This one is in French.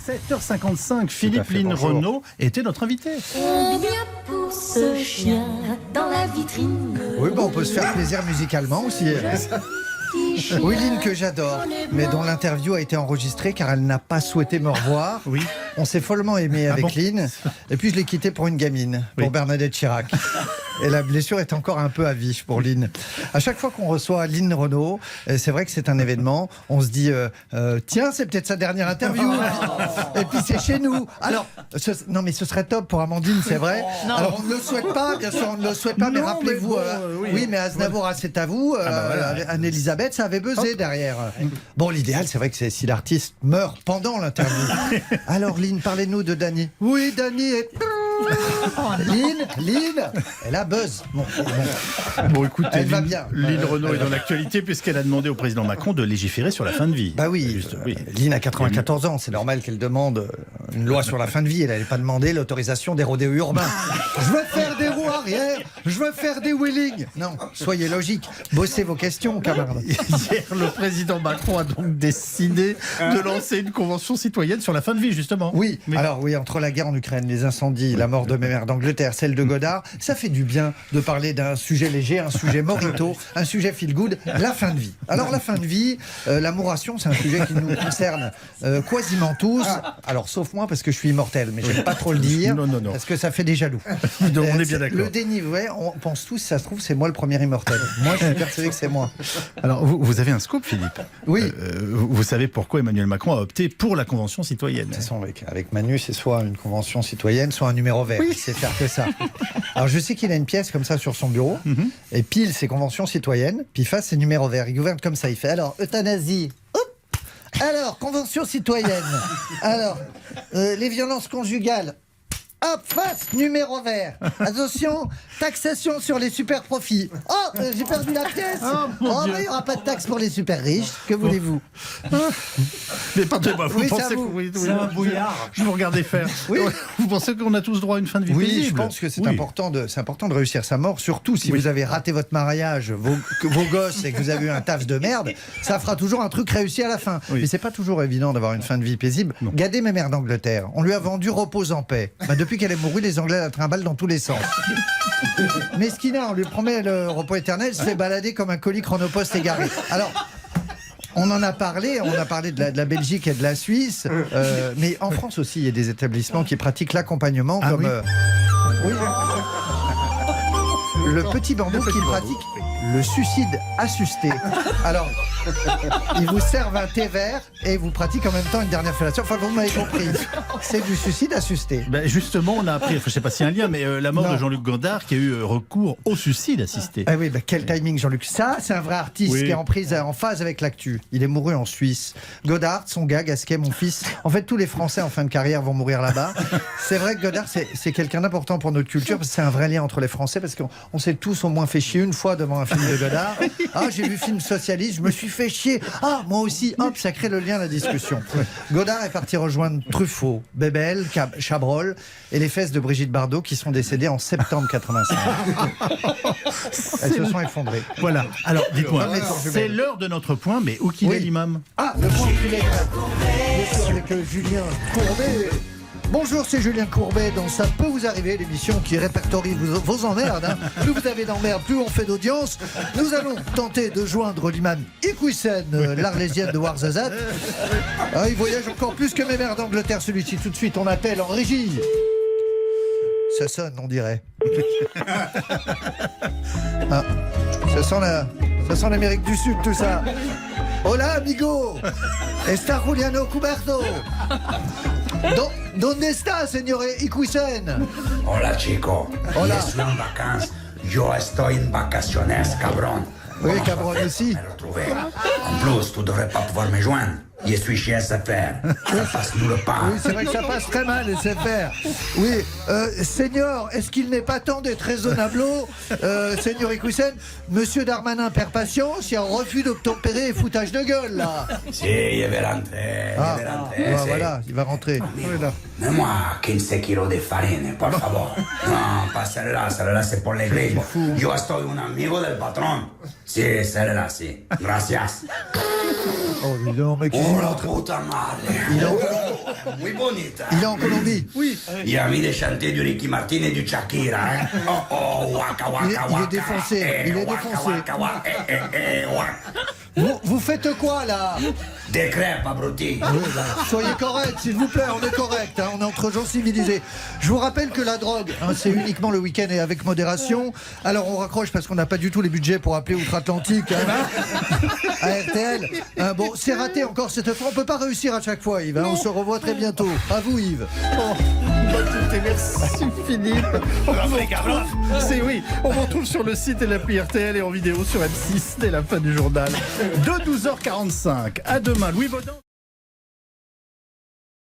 7h55, Philippe Lynn Renaud était notre invité. Combien pour ce chien dans la vitrine? Oui, on peut se faire plaisir musicalement aussi. Oui, Lynn que j'adore, mais dont l'interview a été enregistrée car elle n'a pas souhaité me revoir. Oui. On s'est follement aimé avec Lynn, et puis je l'ai quittée pour une gamine, pour Bernadette Chirac. Et la blessure est encore un peu à vif pour Lynn. À chaque fois qu'on reçoit Lynn Renaud, c'est vrai que c'est un événement, on se dit tiens, c'est peut-être sa dernière interview. Et puis c'est chez nous. Alors, non mais ce serait top pour Amandine, c'est vrai. Non. Alors on ne le souhaite pas, bien sûr, on ne le souhaite pas, mais Non, rappelez-vous, mais oui, mais Aznavour, c'est à vous, Anne-Elisabeth, ça avait buzzé derrière. Bon, l'idéal, c'est vrai que c'est si l'artiste meurt pendant l'interview. Alors Lynn, parlez-nous de Dany. Oui, Dany est... Lynn, elle a buzz. Bon, écoutez, Elle va bien. Lynn Renaud est dans l'actualité puisqu'elle a demandé au président Macron de légiférer sur la fin de vie. Bah oui, Juste, oui. Lynn a 94 ans, c'est normal qu'elle demande une loi sur la fin de vie. Elle n'allait pas demander l'autorisation des rodéos urbains. Je veux faire des roues arrière, je veux faire des wheelings. Non, soyez logique, bossez vos questions, camarades. Hier, le président Macron a donc décidé de lancer une convention citoyenne sur la fin de vie, justement. Oui, alors oui, entre la guerre en Ukraine, les incendies, la mort de mes mères d'Angleterre, celle de Godard, ça fait du bien de parler d'un sujet léger, un sujet morito, un sujet feel good, la fin de vie. Alors la fin de vie, l'amouration, c'est un sujet qui nous concerne quasiment tous. Alors sauf moi parce que je suis immortel, mais je n'aime pas trop le dire, non. parce que ça fait des jaloux. Donc, on est bien d'accord. Le déni, ouais, on pense tous, ça se trouve, c'est moi le premier immortel. Moi, je suis persuadé que c'est moi. Alors, vous avez un scoop, Philippe. Oui. Vous savez pourquoi Emmanuel Macron a opté pour la convention citoyenne. De toute façon, avec Manu, c'est soit une convention citoyenne, soit un numéro vert. Il sait faire que ça. Alors, je sais qu'il a une pièce comme ça sur son bureau, et pile ses conventions citoyennes, puis face ses numéros verts. Il gouverne comme ça. Il fait alors, euthanasie. Hop. Alors, convention citoyenne. Alors, les violences conjugales. Hop, face, numéro vert. Attention, taxation sur les super profits. Oh, j'ai perdu la pièce. Mais il n'y aura pas de taxe pour les super riches. Que voulez-vous? Mais pardonnez-moi, vous Oui, c'est pensez à vous. que... C'est un bouillard. Je vous regardais faire. Oui. Vous pensez qu'on a tous droit à une fin de vie paisible? Oui, je pense que c'est important de réussir sa mort, surtout si Oui. vous avez raté votre mariage, vos gosses et que vous avez eu un taf de merde, ça fera toujours un truc réussi à la fin. Oui. Mais c'est pas toujours évident d'avoir une fin de vie paisible. Regardez mes mères d'Angleterre, on lui a vendu repose en paix. Depuis qu'elle est mourue, les Anglais la trimballent dans tous les sens. Mais Skinner, on lui promet le repos éternel, se fait balader comme un colis chronopost égaré. Alors, on en a parlé, de la Belgique et de la Suisse, mais en France aussi, il y a des établissements qui pratiquent l'accompagnement comme... oui. oui. Le petit bambou qui pratique le suicide assisté. Alors, ils vous servent un thé vert et vous pratiquent en même temps une dernière fellation. Enfin, vous m'avez compris. C'est du suicide assisté. Ben justement, on a appris, je ne sais pas s'il y a un lien, mais la mort Non. de Jean-Luc Godard qui a eu recours au suicide assisté. Ah oui, quel timing, Jean-Luc. Ça, c'est un vrai artiste Oui. qui est en phase avec l'actu. Il est mouru en Suisse. Godard, son gars, Gasquet, mon fils. En fait, tous les Français en fin de carrière vont mourir là-bas. C'est vrai que Godard, c'est quelqu'un d'important pour notre culture parce que c'est un vrai lien entre les Français parce qu'on s'est tous au moins fait chier une fois devant un film de Godard. Ah, j'ai vu film socialiste, je me suis fait chier. Ah, moi aussi. Hop, ça crée le lien, la discussion. Godard est parti rejoindre Truffaut, Bébel, Chabrol et les fesses de Brigitte Bardot qui sont décédées en septembre 85. Elles se sont effondrées. Voilà. Alors, dites-moi, Non, mais quand je c'est vais- l'heure de notre point, mais où qu'il Oui. est l'imam? Ah, le point qu'il est bien sûr avec Julien Courbet. Bonjour, c'est Julien Courbet dans Ça peut vous arriver, l'émission qui répertorie vos emmerdes. Hein. Plus vous avez d'emmerdes, plus on fait d'audience. Nous allons tenter de joindre l'imam Iqwisen, l'Arlésienne de Ouarzazate. Ah, il voyage encore plus que mes mères d'Angleterre, celui-ci. Tout de suite, on appelle en régie. Ça sonne, on dirait. Ah, ça sent l'Amérique du Sud, tout ça. Hola, amigo. Está Juliano Cuberto. ¿Dónde está, señor Iqwisen? Hola, chico. Hola. Je suis en vacances. Yo estoy en vacaciones, cabrón. Oui, Comment cabron ça fait aussi. pour me retrouver? En plus, tu devrais pas pouvoir me joindre. Je suis chez SFR. Ça passe-nous le pain. Oui, c'est vrai que ça passe très mal, SFR. Oui, Seigneur, est-ce qu'il n'est pas temps d'être raisonnable, Seigneur Iqwisen? Monsieur Darmanin perd patience, il y a un refus d'obtempérer et foutage de gueule, là. Si, je vais rentrer. Ah, Je vais rentrer. si. voilà, il va rentrer. Voilà. Mets-moi 15 kilos de farine, por favor. Non, pas celle-là. Celle-là, c'est pour l'église. Yo estoy un amigo del patrón. Si, celle-là, si. Gracias. Oh, dis donc, mec, Oh, la puta madre. il est en- muy bonita. Il est en Colombie. Oui. Il a envie de chanter du Ricky Martin et du Shakira. Hein? Oh, oh, waka, waka, Il est waka. défoncé, Eh, il est waka, défoncé. waka, waka, waka. Vous faites quoi là? Des crêpes, abruti. Oui, bah, soyez correct, s'il vous plaît, on est correct, hein, on est entre gens civilisés. Je vous rappelle que la drogue, hein, c'est uniquement le week-end et avec modération. Alors on raccroche parce qu'on n'a pas du tout les budgets pour appeler Outre-Atlantique hein, à RTL. Bon, c'est raté encore cette fois, on peut pas réussir à chaque fois Yves, hein, on se revoit très bientôt. À vous Yves. Bon, bah, écoutez, merci Philippe. On vous retrouve, oui, on vous retrouve sur le site et l'appli RTL et en vidéo sur M6 dès la fin du journal de 12h45. À demain, Louis Baudin.